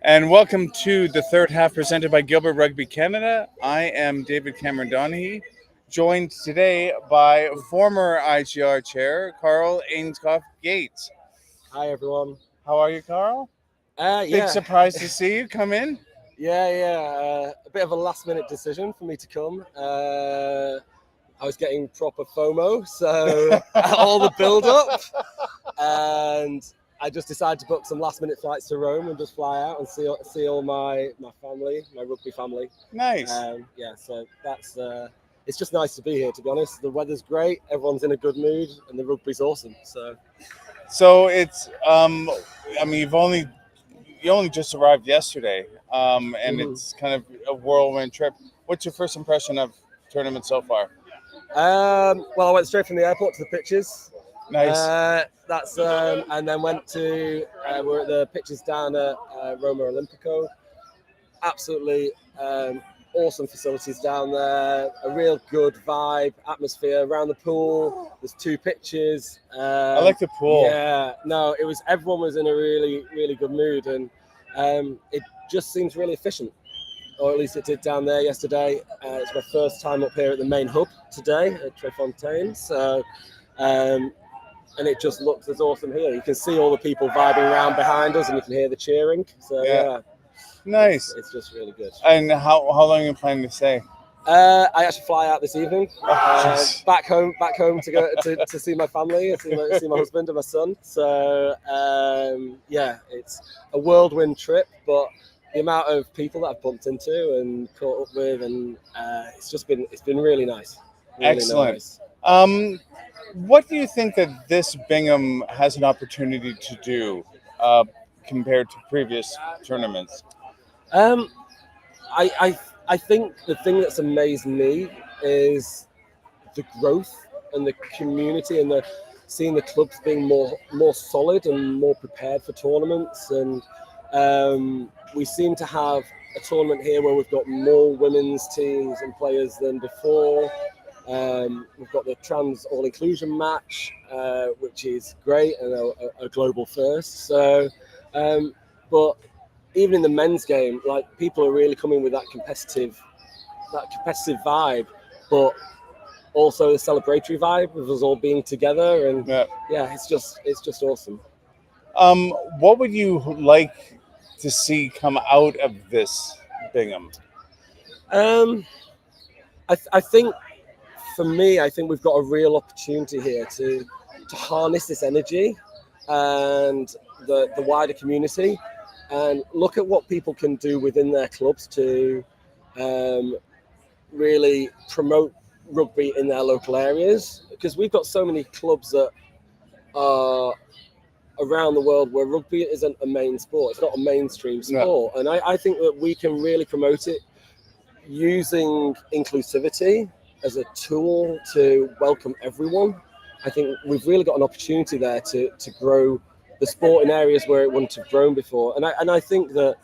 And welcome to the third half presented by Gilbert Rugby Canada. I am David Cameron Donaghy, joined today by former IGR chair Carl Ainscough Gates. Hi, everyone. How are you, Carl? Yeah. Big surprise to see you come in. A bit of a last-minute decision for me to come. I was getting proper FOMO, so all the build-up, and I just decided to book some last-minute flights to Rome and just fly out and see all my family, my rugby family. Nice. So that's it's just nice to be here. To be honest, the weather's great, everyone's in a good mood, and the rugby's awesome. So it's you only just arrived yesterday, and it's kind of a whirlwind trip. What's your first impression of the tournament so far? Well, I went straight from the airport to the pitches. Nice. And then went to we're at the pitches down at Roma Olimpico. Absolutely awesome facilities down there. A real good vibe, atmosphere around the pool. There's 2 pitches. I like the pool. Yeah, no, everyone was in a really, really good mood, and it just seems really efficient. Or at least it did down there yesterday. It's my first time up here at the main hub today at Trefontaine. So, and it just looks as awesome here. You can see all the people vibing around behind us, and you can hear the cheering. So yeah. Nice. It's just really good. And how long are you planning to stay? I actually fly out this evening, back home to go to see my family, see my husband and my son. So it's a whirlwind trip, but the amount of people that I've bumped into and caught up with, and it's been really nice. Really Excellent. Nice. What do you think that this Bingham has an opportunity to do compared to previous tournaments? I think the thing that's amazed me is the growth and the community and seeing the clubs being more solid and more prepared for tournaments. And we seem to have a tournament here where we've got more women's teams and players than before. We've got the trans all-inclusion match, which is great and a global first. So, but even in the men's game, like, people are really coming with that competitive vibe, but also the celebratory vibe of us all being together. And it's just awesome. What would you like to see come out of this Bingham? I think for me, I think we've got a real opportunity here to harness this energy and the wider community, and look at what people can do within their clubs to really promote rugby in their local areas. Because we've got so many clubs that are around the world where rugby isn't a main sport. It's not a mainstream sport. No. And I think that we can really promote it using inclusivity as a tool to welcome everyone. I think we've really got an opportunity there to grow the sport in areas where it wouldn't have grown before. And I think that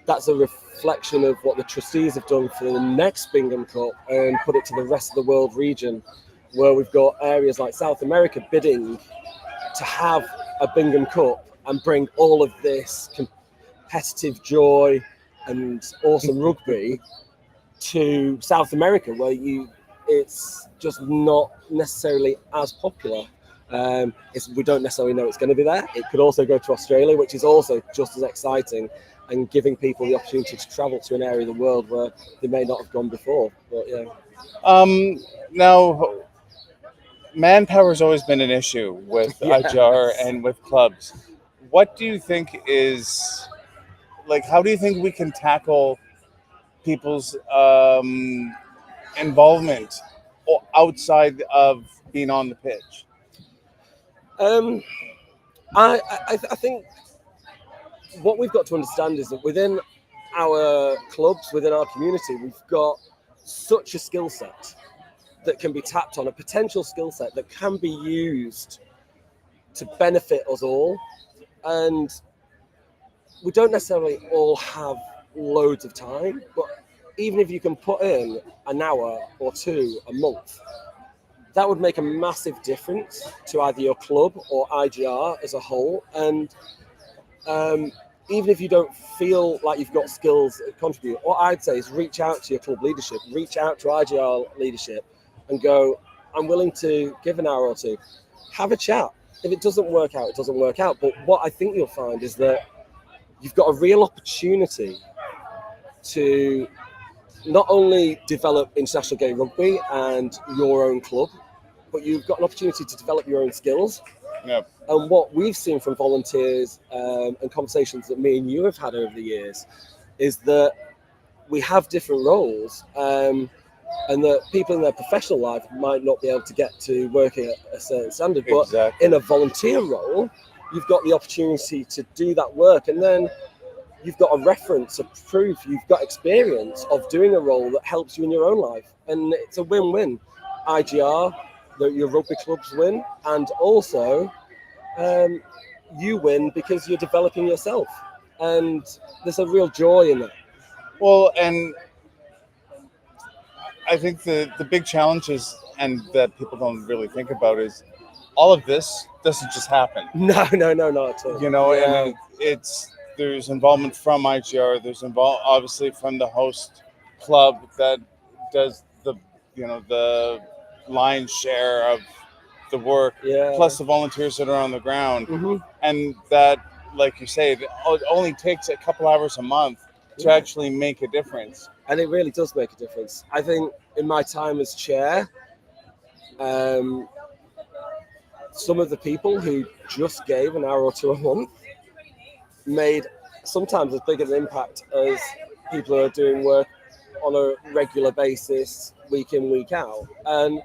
that's a reflection of what the trustees have done for the next Bingham Cup and put it to the rest of the world region, where we've got areas like South America bidding to have a Bingham Cup and bring all of this competitive joy and awesome rugby to South America, where it's just not necessarily as popular. We don't necessarily know it's going to be there. It could also go to Australia, which is also just as exciting. and giving people the opportunity to travel to an area of the world where they may not have gone before. But yeah. Now, manpower has always been an issue with IGR Yes. and with clubs. What do you think is like? How do you think we can tackle people's involvement outside of being on the pitch? Um, I think what we've got to understand is that within our clubs, within our community, we've got such a skill set that can be tapped on, a potential skill set that can be used to benefit us all. And we don't necessarily all have loads of time, but even if you can put in an hour or two a month, that would make a massive difference to either your club or IGR as a whole. And even if you don't feel like you've got skills that contribute, what I'd say is reach out to your club leadership, reach out to IGR leadership and go, I'm willing to give an hour or two, have a chat. If it doesn't work out, it doesn't work out. But what I think you'll find is that you've got a real opportunity to not only develop international game rugby and your own club, but you've got an opportunity to develop your own skills. Yep. And what we've seen from volunteers and conversations that me and you have had over the years is that we have different roles, and that people in their professional life might not be able to get to work at a certain standard. But Exactly. in a volunteer role, you've got the opportunity to do that work, and then you've got a reference, a proof, you've got experience of doing a role that helps you in your own life. And it's a win-win. IGR, your rugby clubs win, and also you win because you're developing yourself. And there's a real joy in that. Well, and I think the big challenges and that people don't really think about is all of this doesn't just happen. No, not at all. You know, Yeah. and there's involvement from IGR. There's obviously from the host club that does the lion's share of the work, Yeah. plus the volunteers that are on the ground, Mm-hmm. and that, like you say, it only takes a couple hours a month to Yeah. actually make a difference. And it really does make a difference. I think in my time as chair, some of the people who just gave an hour or two a month made sometimes as big an impact as people who are doing work on a regular basis, week in, week out. And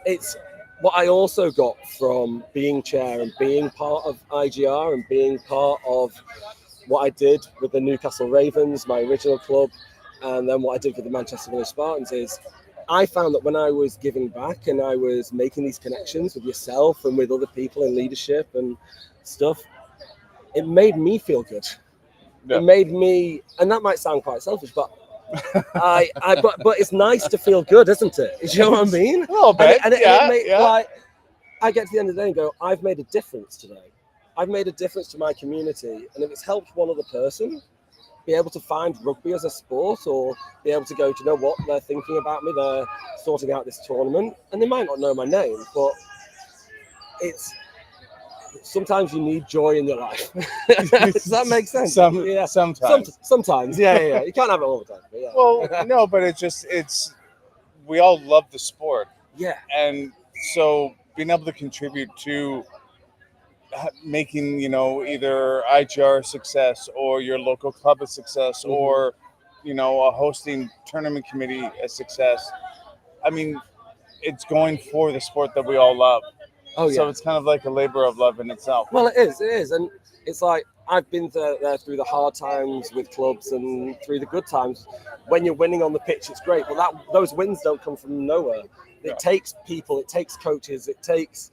it's what I also got from being chair and being part of IGR and being part of what I did with the Newcastle Ravens, my original club, and then what I did with the Manchester Village Spartans is I found that when I was giving back and I was making these connections with yourself and with other people in leadership and stuff, it made me feel good. Yeah. It made me, and that might sound quite selfish, but but it's nice to feel good, isn't it? Do you know what I mean? A little bit. Like, I get to the end of the day and go, I've made a difference today. I've made a difference to my community, and if it's helped one other person be able to find rugby as a sport, or be able to go, do you know what, they're thinking about me, they're sorting out this tournament, and they might not know my name, but it's sometimes you need joy in your life. Does that make sense? Sometimes. Yeah. You can't have it all the time. But yeah. Well, no, but we all love the sport. Yeah. And so being able to contribute to making, either IGR a success or your local club a success, Mm-hmm. or, a hosting tournament committee a success. I mean, it's going for the sport that we all love. Oh, yeah. So it's kind of like a labor of love in itself. Well, it is. And it's like, I've been there through the hard times with clubs and through the good times. When you're winning on the pitch, it's great. But those wins don't come from nowhere. It takes people, it takes coaches, it takes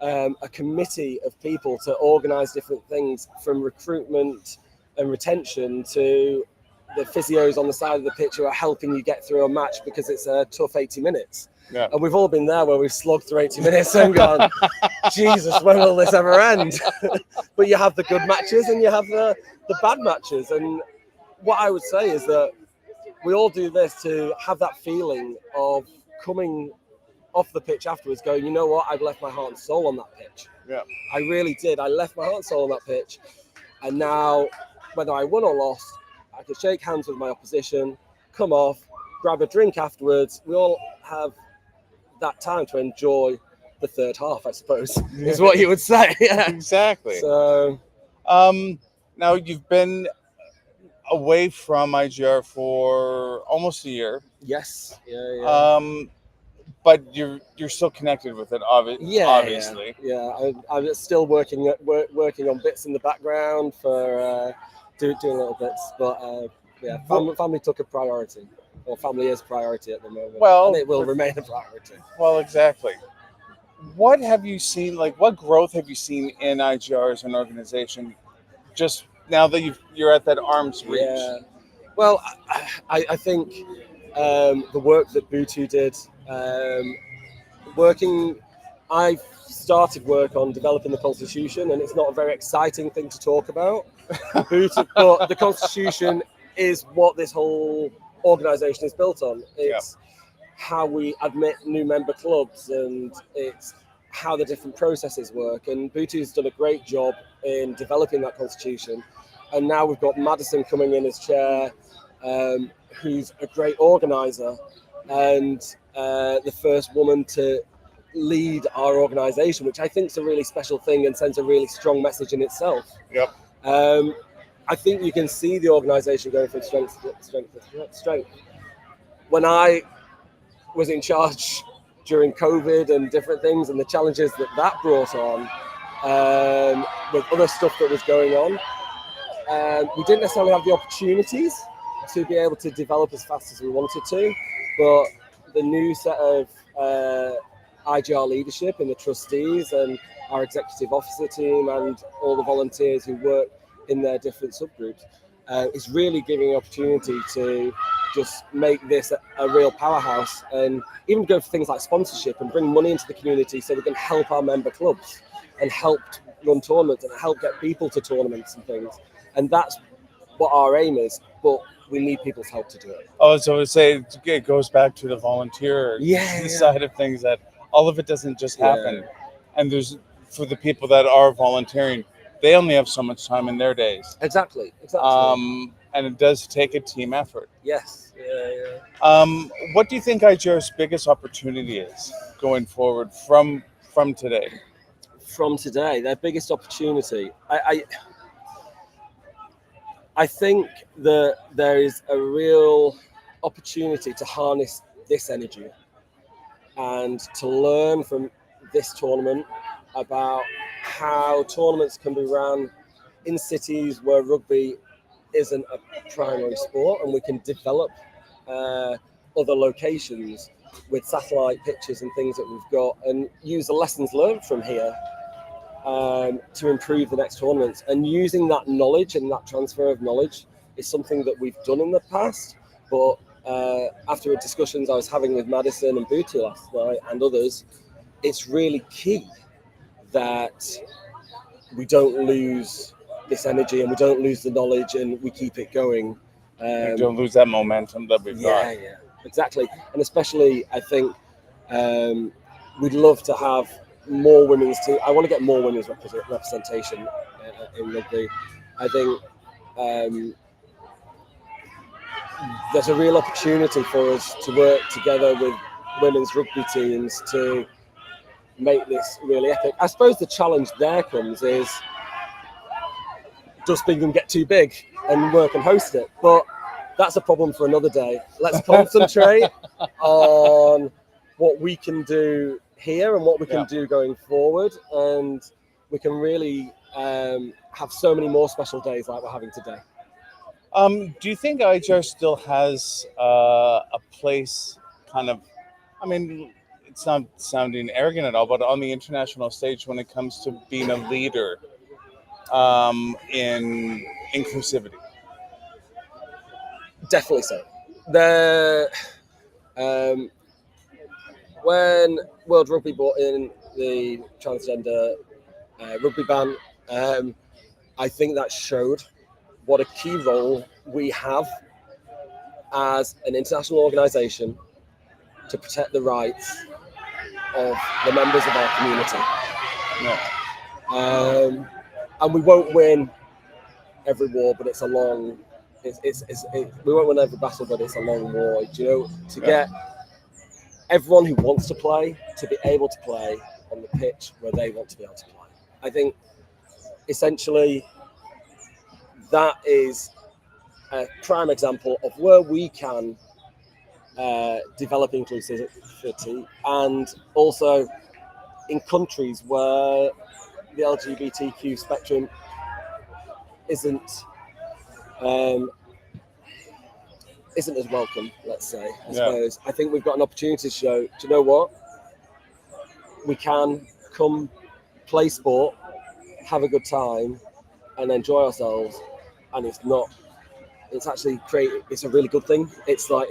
a committee of people to organise different things, from recruitment and retention to the physios on the side of the pitch who are helping you get through a match because it's a tough 80 minutes. Yeah. And we've all been there where we've slogged through 80 minutes and gone, Jesus, when will this ever end? But you have the good matches and you have the bad matches. And what I would say is that we all do this to have that feeling of coming off the pitch afterwards going, you know what, I've left my heart and soul on that pitch. Yeah. I really did. I left my heart and soul on that pitch. And now, whether I won or lost, I could shake hands with my opposition, come off, grab a drink afterwards. We all have that time to enjoy the third half, I suppose, is what you would say. Yeah. Exactly. So, now you've been away from IGR for almost a year. yes. Yeah. But you're still connected with it, obviously. Yeah. I'm still working on bits in the background for doing little bits, but family took a priority, or family is priority at the moment. Well, and it will remain a priority. Well, exactly. What have you seen? Like, what growth have you seen in IGR as an organization? Just now that you're at that arm's reach. Yeah. Well, I think the work that Bootu did, I've started work on developing the Constitution, and it's not a very exciting thing to talk about. But the Constitution is what this whole organisation is built on. It's how we admit new member clubs, and it's how the different processes work. And Bootu's done a great job in developing that Constitution. And now we've got Madison coming in as chair, who's a great organiser and the first woman to lead our organisation, which I think is a really special thing and sends a really strong message in itself. Yep. I think you can see the organisation going from strength to strength. When I was in charge during COVID and different things and the challenges that brought on, with other stuff that was going on, we didn't necessarily have the opportunities to be able to develop as fast as we wanted to, but the new set of IGR leadership and the trustees and our executive officer team and all the volunteers who work in their different subgroups is really giving an opportunity to just make this a real powerhouse, and even go for things like sponsorship and bring money into the community so we can help our member clubs and help run tournaments and help get people to tournaments and things. And that's what our aim is, but we need people's help to do it. Oh, so I would say it goes back to the volunteer side of things, that all of it doesn't just happen. And there's, for the people that are volunteering, they only have so much time in their days. Exactly. And it does take a team effort. Yes. Yeah. What do you think IGR's biggest opportunity is going forward from today? From today, their biggest opportunity, I think that there is a real opportunity to harness this energy and to learn from this tournament about how tournaments can be run in cities where rugby isn't a primary sport, and we can develop other locations with satellite pitches and things that we've got, and use the lessons learned from here to improve the next tournaments. And using that knowledge and that transfer of knowledge is something that we've done in the past, but after discussions I was having with Madison and Bootu last night and others, it's really key that we don't lose this energy and we don't lose the knowledge and we keep it going. We don't lose that momentum that we've got. Yeah, exactly. And especially, I think we'd love to have more women's team. I want to get more women's representation in rugby. I think there's a real opportunity for us to work together with women's rugby teams to make this really epic. I suppose the challenge there comes is, does Bingham get too big and work and host it? But that's a problem for another day. Let's concentrate on what we can do here and what we can do going forward, and we can really have so many more special days like we're having today. Do you think IGR still has a place, kind of, I mean, it's not sounding arrogant at all, but on the international stage when it comes to being a leader in inclusivity? Definitely so. When World Rugby brought in the transgender rugby ban, I think that showed what a key role we have as an international organisation to protect the rights of the members of our community. Yeah. And we won't win every war, but it's a long. We won't win every battle, but it's a long war. You know, to get everyone who wants to play to be able to play on the pitch where they want to be able to play. I think essentially that is a prime example of where we can develop inclusivity, and also in countries where the LGBTQ spectrum isn't as welcome, let's say, I suppose. I think we've got an opportunity to show, do you know what? We can come play sport, have a good time, and enjoy ourselves. And it's actually it's a really good thing. It's not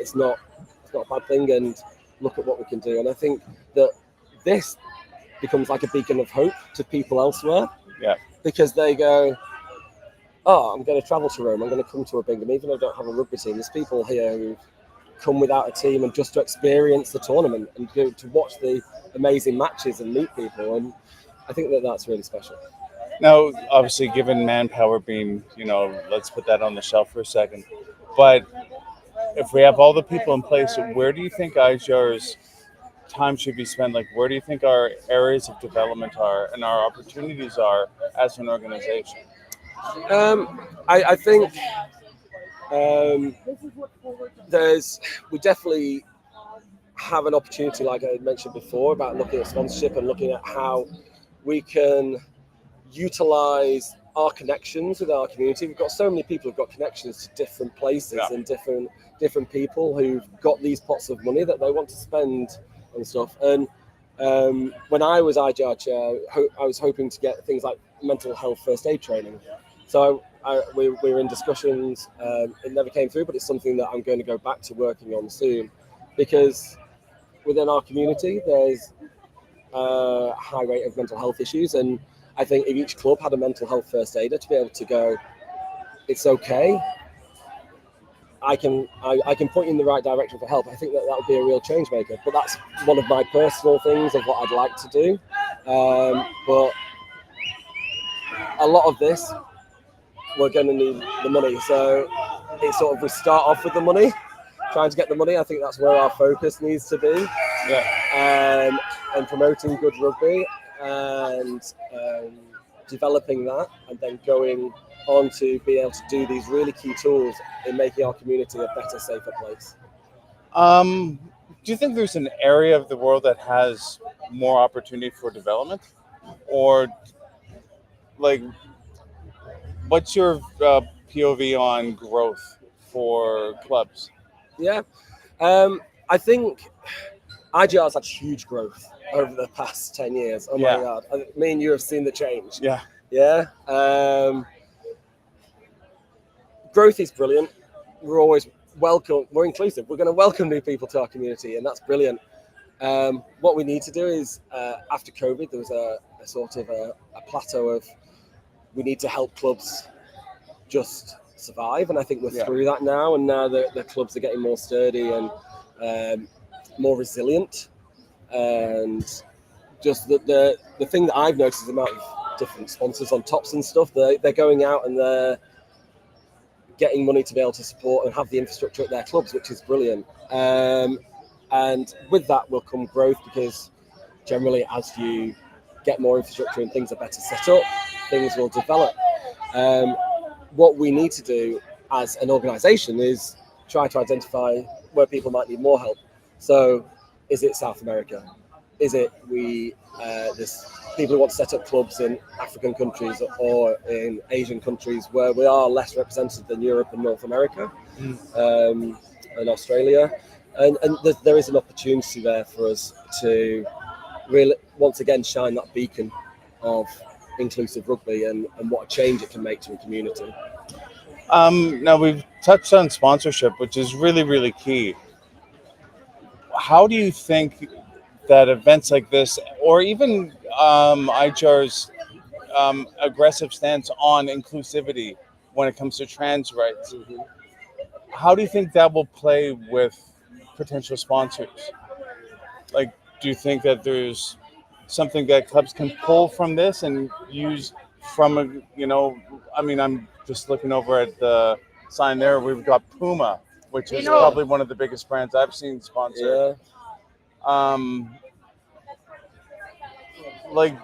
a bad thing, and look at what we can do. And I think that this becomes like a beacon of hope to people elsewhere. Yeah. Because they go, oh, I'm going to travel to Rome. I'm going to come to a Bingham, even though I don't have a rugby team. There's people here who come without a team and just to experience the tournament and to watch the amazing matches and meet people. And I think that that's really special. Now, obviously, given manpower being, let's put that on the shelf for a second. But if we have all the people in place, where do you think IGR's time should be spent? Like, where do you think our areas of development are and our opportunities are as an organization? I think we definitely have an opportunity, like I mentioned before, about looking at sponsorship and looking at how we can utilize our connections with our community. We've got so many people who've got connections to different places and different people who've got these pots of money that they want to spend on stuff. And when I was IGR chair, I was hoping to get things like mental health first aid training. So we were in discussions. It never came through, but it's something that I'm going to go back to working on soon, because within our community there's a high rate of mental health issues, and I think if each club had a mental health first aider to be able to go, it's okay, I can point you in the right direction for help. I think that would be a real change maker. But that's one of my personal things of what I'd like to do. But a lot of this, we're going to need the money. So it's sort of, we start off with the money, trying to get the money. I think that's where our focus needs to be. Yeah. And promoting good rugby and developing that, and then going on to be able to do these really key tools in making our community a better, safer place. Do you think there's an area of the world that has more opportunity for development? Or, like, what's your POV on growth for clubs? Yeah, I think IGR's had huge growth over the past 10 years. Oh my God. Me and you have seen the change. Yeah. Yeah. Growth is brilliant. We're always welcome. We're inclusive. We're going to welcome new people to our community, and that's brilliant. What we need to do is, after COVID, there was a sort of a plateau of, we need to help clubs just survive. And I think we're through that now. And now the clubs are getting more sturdy and more resilient. And just the thing that I've noticed is the amount of different sponsors on tops and stuff. They're going out and they're getting money to be able to support and have the infrastructure at their clubs, which is brilliant. And with that will come growth, because generally as you get more infrastructure and things are better set up, things will develop. What we need to do as an organisation is try to identify where people might need more help. So is it South America? Is it there's people who want to set up clubs in African countries or in Asian countries where we are less represented than Europe and North America and Australia. And there is an opportunity there for us to really, once again, shine that beacon of inclusive rugby and what a change it can make to a community. Now, we've touched on sponsorship, which is really, really key. How do you think that events like this, or even IGR's aggressive stance on inclusivity when it comes to trans rights, how do you think that will play with potential sponsors? Like, do you think that there's something that clubs can pull from this and use from I mean, I'm just looking over at the sign there. We've got Puma, which is probably one of the biggest brands I've seen sponsored. Yeah. Like,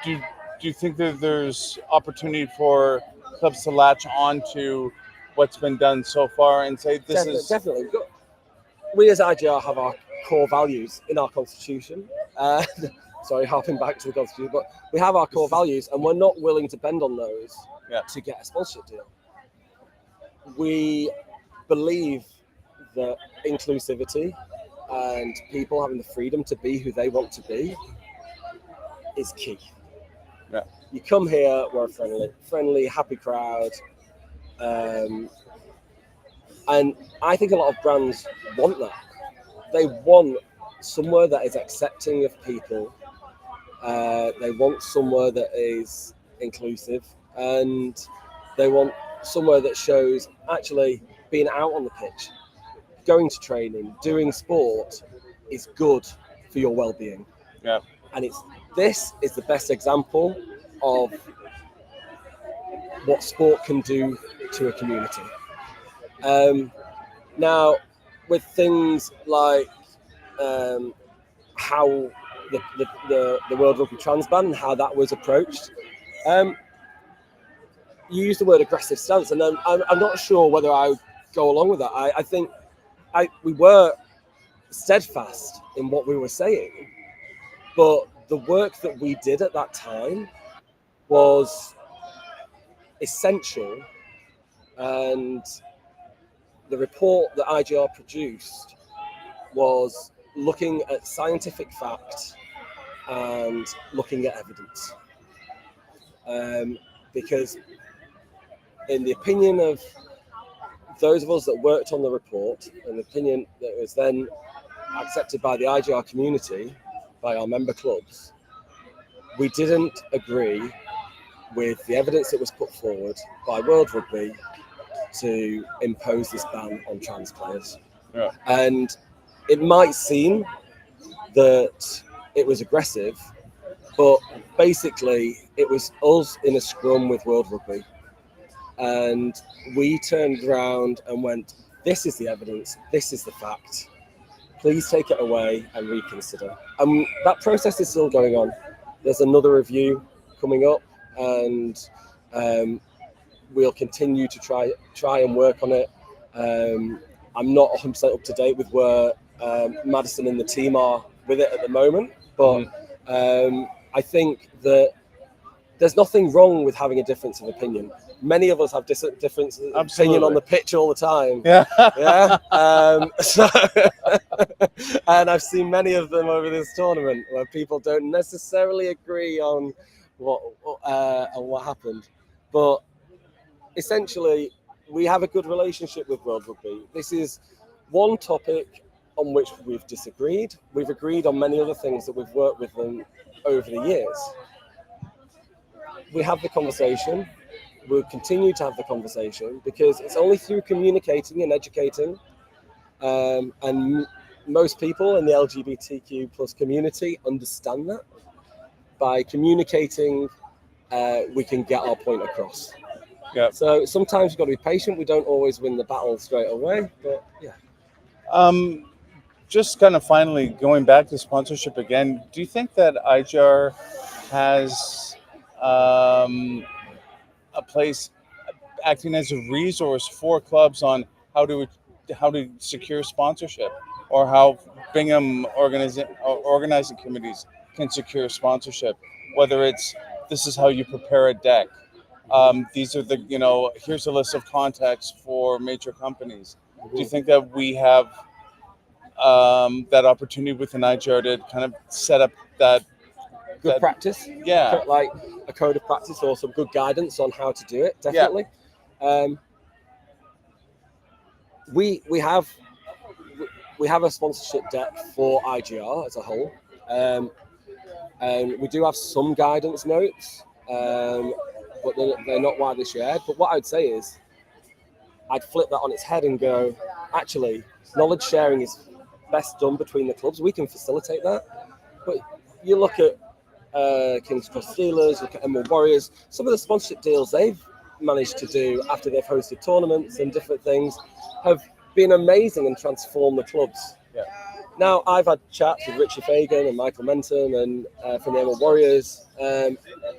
do you think that there's opportunity for clubs to latch on to what's been done so far and say this is Definitely. We as IGR have our core values in our constitution. Sorry, harping back to the constitution, but we have our core values, and we're not willing to bend on those to get a sponsorship deal. We believe that inclusivity and people having the freedom to be who they want to be is key. Yeah. You come here, we're a friendly, happy crowd. And I think a lot of brands want that. They want somewhere that is accepting of people. They want somewhere that is inclusive, and they want somewhere that shows actually being out on the pitch, going to training, doing sport is good for your well-being. Yeah. And this is the best example of what sport can do to a community. Now, with things like how the World Rugby Trans ban and how that was approached, you used the word aggressive stance, and I'm not sure whether I would go along with that. I think we were steadfast in what we were saying, but the work that we did at that time was essential, and the report that IGR produced was looking at scientific fact and looking at evidence. Because in the opinion of those of us that worked on the report, and the opinion that was then accepted by the IGR community, by our member clubs, we didn't agree with the evidence that was put forward by World Rugby to impose this ban on trans players. Yeah. And it might seem that it was aggressive, but basically it was us in a scrum with World Rugby. And we turned around and went, this is the evidence, this is the fact. Please take it away and reconsider. And that process is still going on. There's another review coming up, and we'll continue to try and work on it. I'm not 100% up to date with where Madison and the team are with it at the moment, but I think that there's nothing wrong with having a difference of opinion. Many of us have difference of opinion on the pitch all the time. Yeah. And I've seen many of them over this tournament where people don't necessarily agree on what happened, but essentially we have a good relationship with World Rugby. This is one topic on which we've disagreed. We've agreed on many other things that we've worked with them over the years. We have the conversation. We'll continue to have the conversation, because it's only through communicating and educating, and most people in the LGBTQ plus community understand that. By communicating, we can get our point across. Yeah. So sometimes you've got to be patient. We don't always win the battle straight away, but yeah. Just kind of finally going back to sponsorship again, do you think that IGR has a place acting as a resource for clubs on how to secure sponsorship, or how Bingham organizing committees can secure sponsorship? Whether it's, this is how you prepare a deck. These are here's a list of contacts for major companies. Do you think that we have that opportunity within IGR to kind of set up that good practice? Yeah. Like a code of practice or some good guidance on how to do it, definitely. Yeah. We have a sponsorship deck for IGR as a whole. And we do have some guidance notes, but they're not widely shared. But what I'd say is, I'd flip that on its head and go, actually, knowledge sharing is best done between the clubs. We can facilitate that. But you look at King's Cross Steelers, look at Emerald Warriors, some of the sponsorship deals they've managed to do after they've hosted tournaments and different things have been amazing and transformed the clubs. Yeah. Now, I've had chats with Richie Fagan and Michael Menton and from the Emerald Warriors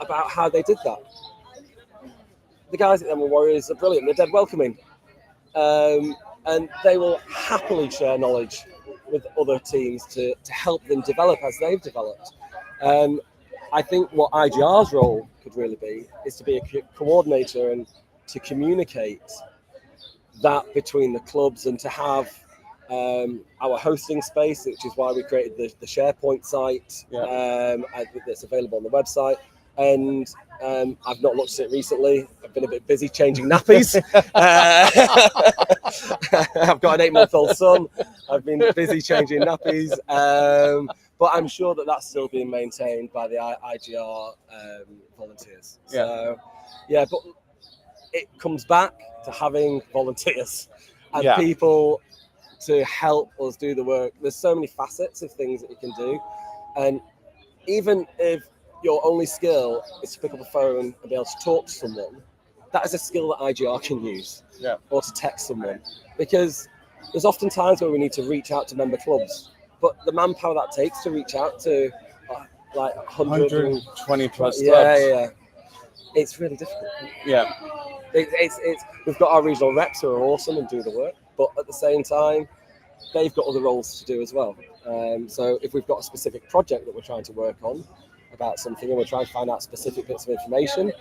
about how they did that. The guys at the Emerald Warriors are brilliant. They're dead welcoming. And they will happily share knowledge with other teams to help them develop as they've developed. I think what IGR's role could really be is to be a coordinator and to communicate that between the clubs and to have our hosting space, which is why we created the SharePoint site that's available on the website. And I've not looked at it recently. I've been a bit busy changing nappies. I've got an 8-month-old son. I've been busy changing nappies. But I'm sure that that's still being maintained by the IGR volunteers. Yeah. So, yeah, but it comes back to having volunteers and people to help us do the work. There's so many facets of things that you can do. And even if your only skill is to pick up a phone and be able to talk to someone, that is a skill that IGR can use. Yeah. Or to text someone. Because there's often times where we need to reach out to member clubs. But the manpower that takes to reach out to like 120 plus clubs. Yeah. It's really difficult. Yeah. It's we've got our regional reps who are awesome and do the work, but at the same time, they've got other roles to do as well. So if we've got a specific project that we're trying to work on about something and we're trying to find out specific bits of information,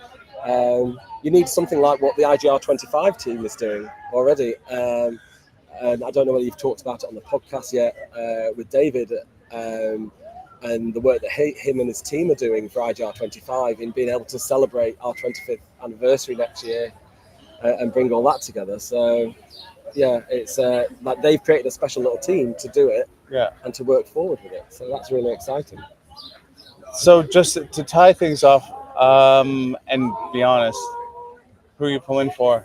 you need something like what the IGR 25 team is doing already. And I don't know whether you've talked about it on the podcast yet with David and the work that him and his team are doing for IGR 25 in being able to celebrate our 25th anniversary next year and bring all that together. So, yeah, it's like they've created a special little team to do it and to work forward with it. So that's really exciting. So just to tie things off and be honest, who are you pulling for?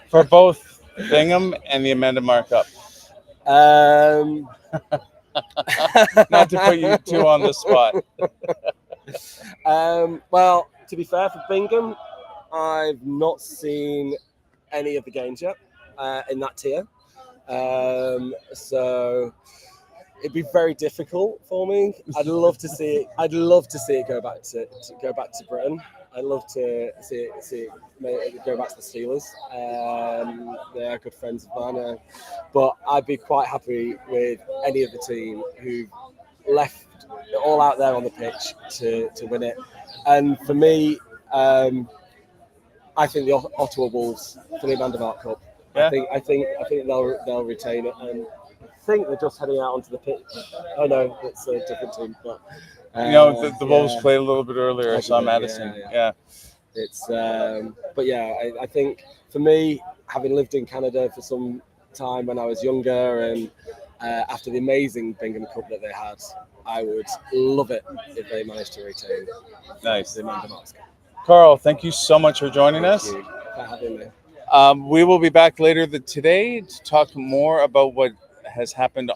For both Bingham and the Amanda Markup. Not to put you two on the spot. Well, to be fair, for Bingham, I've not seen any of the games yet in that tier. So it'd be very difficult for me. I'd love to see it. I'd love to see it go back to Britain. I'd love to see it go back to the Steelers. They're good friends of mine, but I'd be quite happy with any of the team who left it all out there on the pitch to win it. And for me, I think the Ottawa Wolves for the Amanda Mark Cup. Yeah. I think they'll retain it, and I think they're just heading out onto the pitch. Oh no, it's a different team, but. The Wolves played a little bit earlier. I saw Madison. Yeah. It's but yeah, I think for me, having lived in Canada for some time when I was younger, and after the amazing Bingham Cup that they had, I would love it if they managed to retain. Nice. The Amanda Marks Cup. Carl, thank you so much for joining us. Thank you for having me. We will be back later today to talk more about what has happened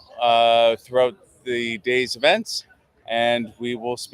throughout the day's events, and we will speak